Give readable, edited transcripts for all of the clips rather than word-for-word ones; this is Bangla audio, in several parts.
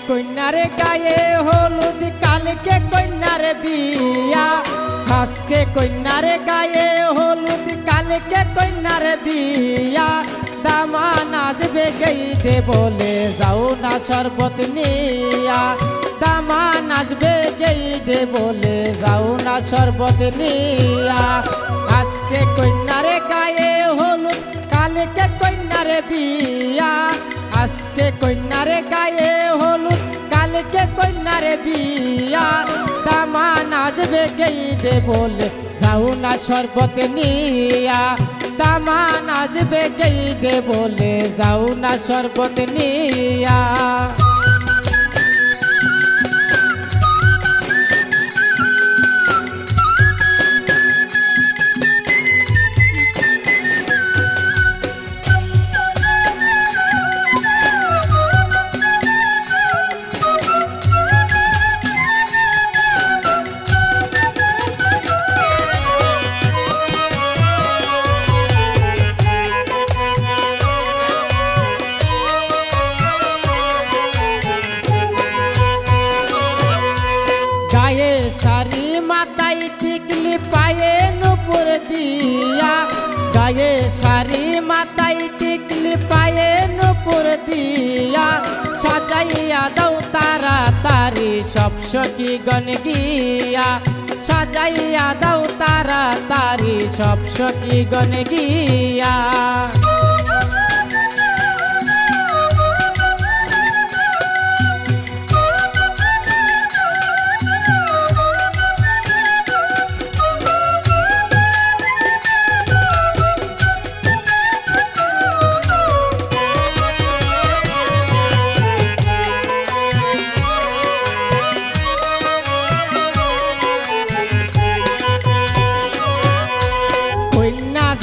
কন্যারে গায়ে হলুদ কালকে কন্যার বিয়া আজকে কন্যারে গায়ে হলুদ কালকে কন্যার বিয়া দামা নাচবে গেইটে বলে যাও না শরবত নিয়া দামা নাচবে গেইটে বলে যাও না শরবত নিয়া আজকে কন্যারে গায়ে হলুদ কালকে কন্যারে বিয়া আজকে কন্যারে গায়ে হলুদ কালকে কন্যারে বিয়া দামা নাচবে গেইটে বলে যাও না শরবত নিয়া দামা নাচবে গেইটে বলে যাও না শরবত নিয়া শাড়ি মাথায় টিকলি পায়ে নুপুর দিয়া গায়ে শাড়ি মাথায় টিকলি পায়ে নুপুর দিয়া সাজাইয়া দাও তাড়াতাড়ি সব সখী গণ গিয়া সাজাইয়া দাও তাড়াতাড়ি সব সখী গণ গিয়া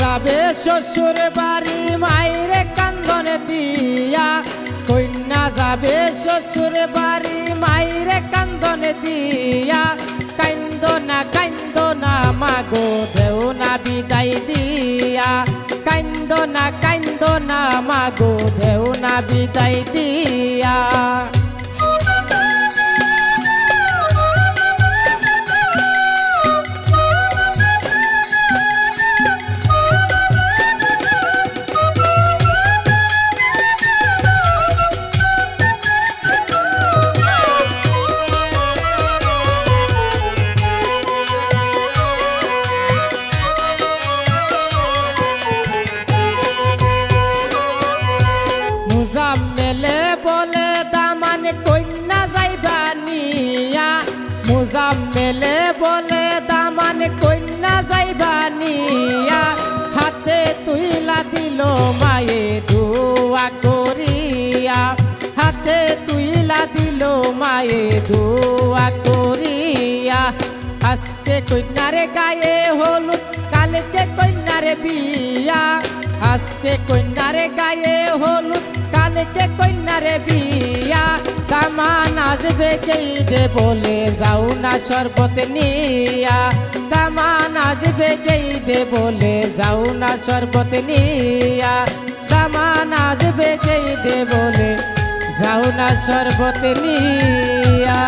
যাবে শ্বশুর বাড়ি মায়েরে কান্দন দিয়া কন্যা যাবে শ্বশুর বাড়ি মায়েরে কান্দন দিয়া কান্দ না মাগো দেও না বিদায় দিয়া কান্দ না মাগো দেও না বিদায় দিয়া মুজাম্মেলে বলে দামান কন্যা যাইবা নিয়া মুজাম্মেলে বলে দামান কন্যা যাইবা নিয়া হাতে তুইলা দিল মায়ে দোয়া করিয়া হাতে তুইলা দিল মায়ে দোয়া করিয়া আজকে কন্যারে গায়ে হলুদ কালকে কন্যারে বিয়া আজকে কন্যারে গায়ে হলুদ কালকে কন্যারে বিয়া দামা নাচবে গেইটে বলে যাও না শরবত নিয়া দামা নাচবে গেইটে বলে যাও না শরবত নিয়া দামা নাচবে গেইটে বলে যাও না শরবত নিয়া।